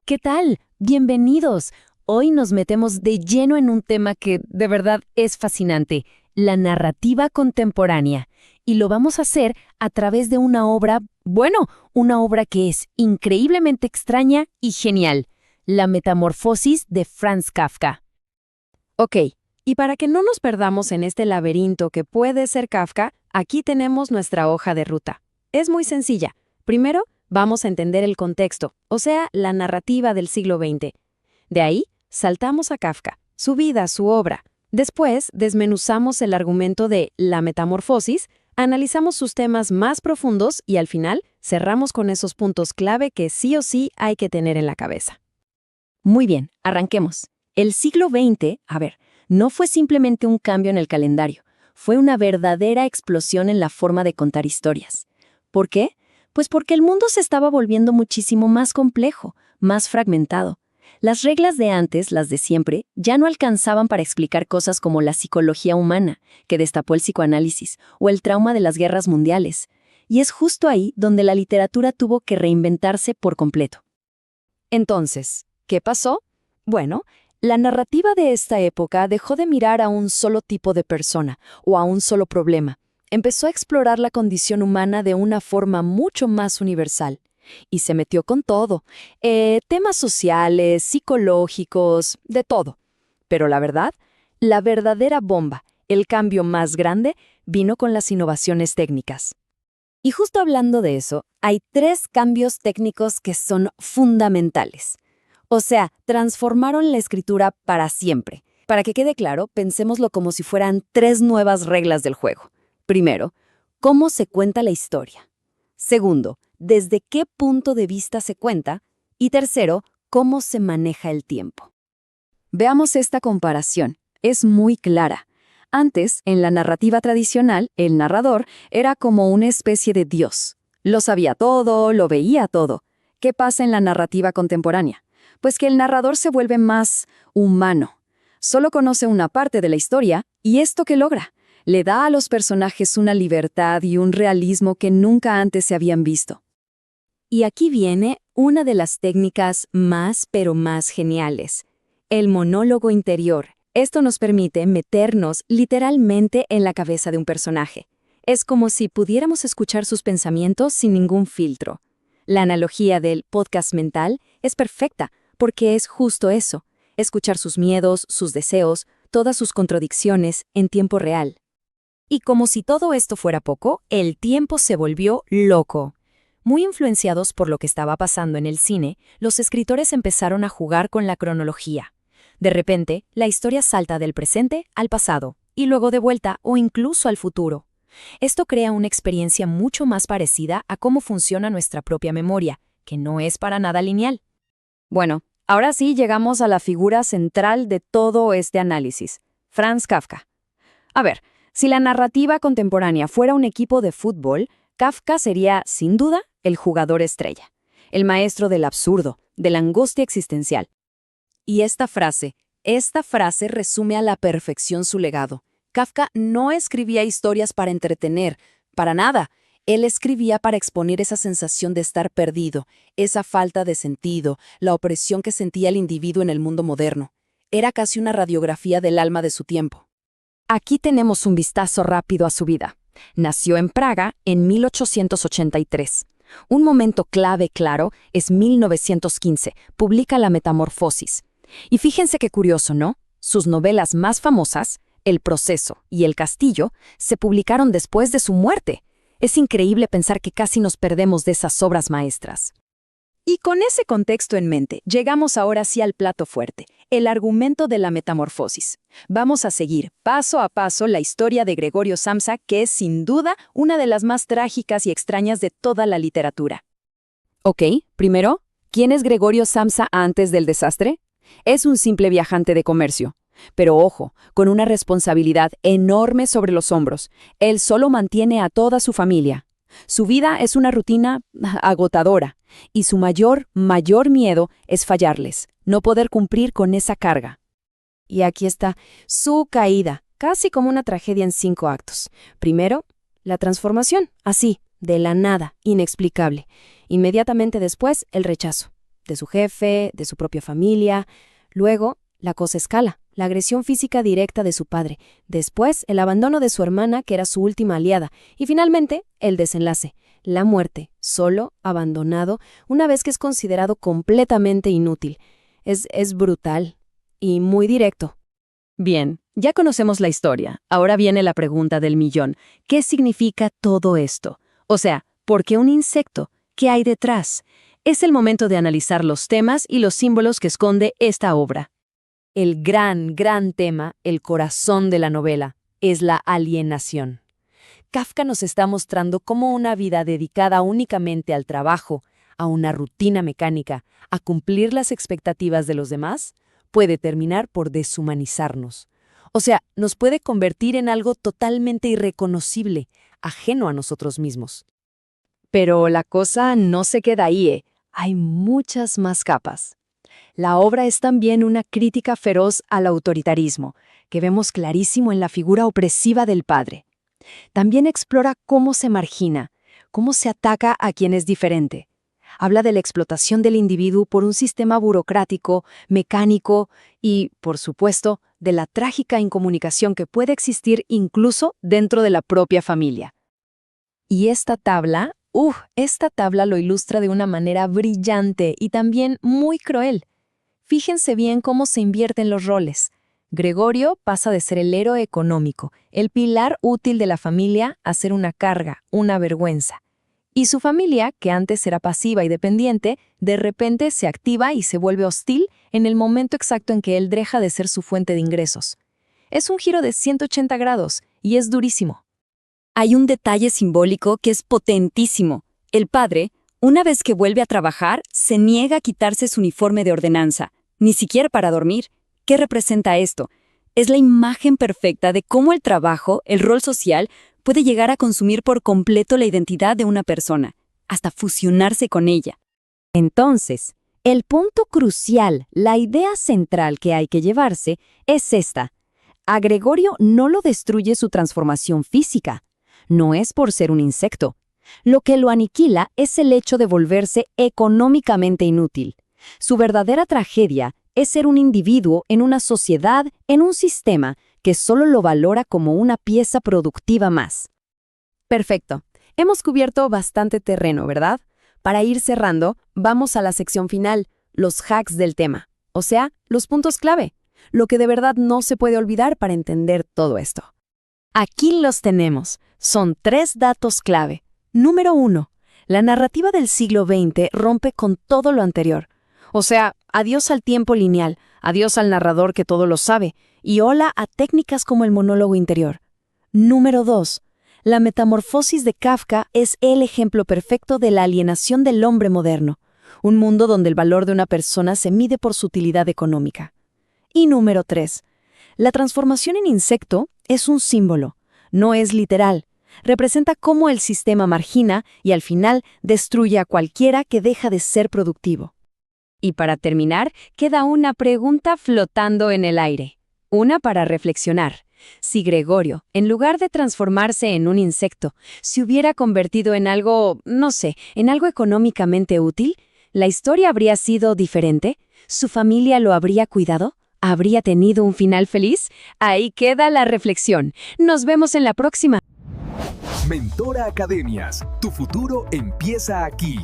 ¿Qué tal? Bienvenidos. Hoy nos metemos de lleno en un tema que de verdad es fascinante, la narrativa contemporánea. Y lo vamos a hacer a través de una obra, una obra que es increíblemente extraña y genial, La Metamorfosis de Franz Kafka. Ok, y para que no nos perdamos en este laberinto que puede ser Kafka, aquí tenemos nuestra hoja de ruta. Es muy sencilla. Primero, vamos a entender el contexto, o sea, la narrativa del siglo XX. De ahí, saltamos a Kafka, su vida, su obra. Después, desmenuzamos el argumento de La Metamorfosis, analizamos sus temas más profundos y al final, cerramos con esos puntos clave que sí o sí hay que tener en la cabeza. Muy bien, arranquemos. El siglo XX, no fue simplemente un cambio en el calendario, fue una verdadera explosión en la forma de contar historias. ¿Por qué? Pues porque el mundo se estaba volviendo muchísimo más complejo, más fragmentado. Las reglas de antes, las de siempre, ya no alcanzaban para explicar cosas como la psicología humana, que destapó el psicoanálisis, o el trauma de las guerras mundiales. Y es justo ahí donde la literatura tuvo que reinventarse por completo. Entonces, ¿qué pasó? Bueno, la narrativa de esta época dejó de mirar a un solo tipo de persona o a un solo problema. Empezó a explorar la condición humana de una forma mucho más universal. Y se metió con todo, temas sociales, psicológicos, de todo. Pero la verdadera bomba, el cambio más grande, vino con las innovaciones técnicas. Y justo hablando de eso, hay 3 cambios técnicos que son fundamentales. O sea, transformaron la escritura para siempre. Para que quede claro, pensémoslo como si fueran 3 nuevas reglas del juego. Primero, ¿cómo se cuenta la historia? Segundo, ¿desde qué punto de vista se cuenta? Y tercero, ¿cómo se maneja el tiempo? Veamos esta comparación. Es muy clara. Antes, en la narrativa tradicional, el narrador era como una especie de dios. Lo sabía todo, lo veía todo. ¿Qué pasa en la narrativa contemporánea? Pues que el narrador se vuelve más humano. Solo conoce una parte de la historia, ¿y esto qué logra? Le da a los personajes una libertad y un realismo que nunca antes se habían visto. Y aquí viene una de las técnicas más geniales, el monólogo interior. Esto nos permite meternos literalmente en la cabeza de un personaje. Es como si pudiéramos escuchar sus pensamientos sin ningún filtro. La analogía del podcast mental es perfecta porque es justo eso, escuchar sus miedos, sus deseos, todas sus contradicciones en tiempo real. Y como si todo esto fuera poco, el tiempo se volvió loco. Muy influenciados por lo que estaba pasando en el cine, los escritores empezaron a jugar con la cronología. De repente, la historia salta del presente al pasado, y luego de vuelta o incluso al futuro. Esto crea una experiencia mucho más parecida a cómo funciona nuestra propia memoria, que no es para nada lineal. Bueno, ahora sí llegamos a la figura central de todo este análisis, Franz Kafka. Si la narrativa contemporánea fuera un equipo de fútbol, Kafka sería, sin duda, el jugador estrella, el maestro del absurdo, de la angustia existencial. Y esta frase resume a la perfección su legado. Kafka no escribía historias para entretener, para nada. Él escribía para exponer esa sensación de estar perdido, esa falta de sentido, la opresión que sentía el individuo en el mundo moderno. Era casi una radiografía del alma de su tiempo. Aquí tenemos un vistazo rápido a su vida. Nació en Praga en 1883. Un momento clave, claro, es 1915. Publica La Metamorfosis. Y fíjense qué curioso, ¿no? Sus novelas más famosas, El proceso y El castillo, se publicaron después de su muerte. Es increíble pensar que casi nos perdemos de esas obras maestras. Y con ese contexto en mente, llegamos ahora sí al plato fuerte, el argumento de la metamorfosis. Vamos a seguir paso a paso la historia de Gregorio Samsa, que es sin duda una de las más trágicas y extrañas de toda la literatura. Ok, primero, ¿quién es Gregorio Samsa antes del desastre? Es un simple viajante de comercio. Pero ojo, con una responsabilidad enorme sobre los hombros. Él solo mantiene a toda su familia. Su vida es una rutina agotadora, y su mayor miedo es fallarles, no poder cumplir con esa carga. Y aquí está su caída, casi como una tragedia en 5 actos. Primero, la transformación, así, de la nada, inexplicable. Inmediatamente después, el rechazo. de su jefe, de su propia familia. Luego, la cosa escala, la agresión física directa de su padre. Después, el abandono de su hermana, que era su última aliada. Y finalmente, el desenlace, la muerte, solo, abandonado, una vez que es considerado completamente inútil. Es brutal y muy directo. Bien, ya conocemos la historia. Ahora viene la pregunta del millón. ¿Qué significa todo esto? O sea, ¿por qué un insecto? ¿Qué hay detrás? Es el momento de analizar los temas y los símbolos que esconde esta obra. El gran tema, el corazón de la novela, es la alienación. Kafka nos está mostrando cómo una vida dedicada únicamente al trabajo, a una rutina mecánica, a cumplir las expectativas de los demás, puede terminar por deshumanizarnos. O sea, nos puede convertir en algo totalmente irreconocible, ajeno a nosotros mismos. Pero la cosa no se queda ahí, ¿eh? Hay muchas más capas. La obra es también una crítica feroz al autoritarismo, que vemos clarísimo en la figura opresiva del padre. También explora cómo se margina, cómo se ataca a quien es diferente. Habla de la explotación del individuo por un sistema burocrático, mecánico y, por supuesto, de la trágica incomunicación que puede existir incluso dentro de la propia familia. Y esta tabla lo ilustra de una manera brillante y también muy cruel. Fíjense bien cómo se invierten los roles. Gregorio pasa de ser el héroe económico, el pilar útil de la familia, a ser una carga, una vergüenza. Y su familia, que antes era pasiva y dependiente, de repente se activa y se vuelve hostil en el momento exacto en que él deja de ser su fuente de ingresos. Es un giro de 180 grados y es durísimo. Hay un detalle simbólico que es potentísimo. El padre, una vez que vuelve a trabajar, se niega a quitarse su uniforme de ordenanza, ni siquiera para dormir. ¿Qué representa esto? Es la imagen perfecta de cómo el trabajo, el rol social, puede llegar a consumir por completo la identidad de una persona, hasta fusionarse con ella. Entonces, el punto crucial, la idea central que hay que llevarse, es esta. A Gregorio no lo destruye su transformación física. No es por ser un insecto. Lo que lo aniquila es el hecho de volverse económicamente inútil. Su verdadera tragedia es ser un individuo en una sociedad, en un sistema que solo lo valora como una pieza productiva más. Perfecto. Hemos cubierto bastante terreno, ¿verdad? Para ir cerrando, vamos a la sección final, los hacks del tema. O sea, los puntos clave. Lo que de verdad no se puede olvidar para entender todo esto. Aquí los tenemos. Son 3 datos clave. Número 1. La narrativa del siglo XX rompe con todo lo anterior. O sea, adiós al tiempo lineal, adiós al narrador que todo lo sabe, y hola a técnicas como el monólogo interior. Número 2. La metamorfosis de Kafka es el ejemplo perfecto de la alienación del hombre moderno, un mundo donde el valor de una persona se mide por su utilidad económica. Y número 3. La transformación en insecto es un símbolo, no es literal. Representa cómo el sistema margina y al final destruye a cualquiera que deja de ser productivo. Y para terminar, queda una pregunta flotando en el aire. Una para reflexionar. Si Gregorio, en lugar de transformarse en un insecto, se hubiera convertido en algo, no sé, en algo económicamente útil, ¿la historia habría sido diferente? ¿Su familia lo habría cuidado? ¿Habría tenido un final feliz? Ahí queda la reflexión. Nos vemos en la próxima. Mentora Academias, tu futuro empieza aquí.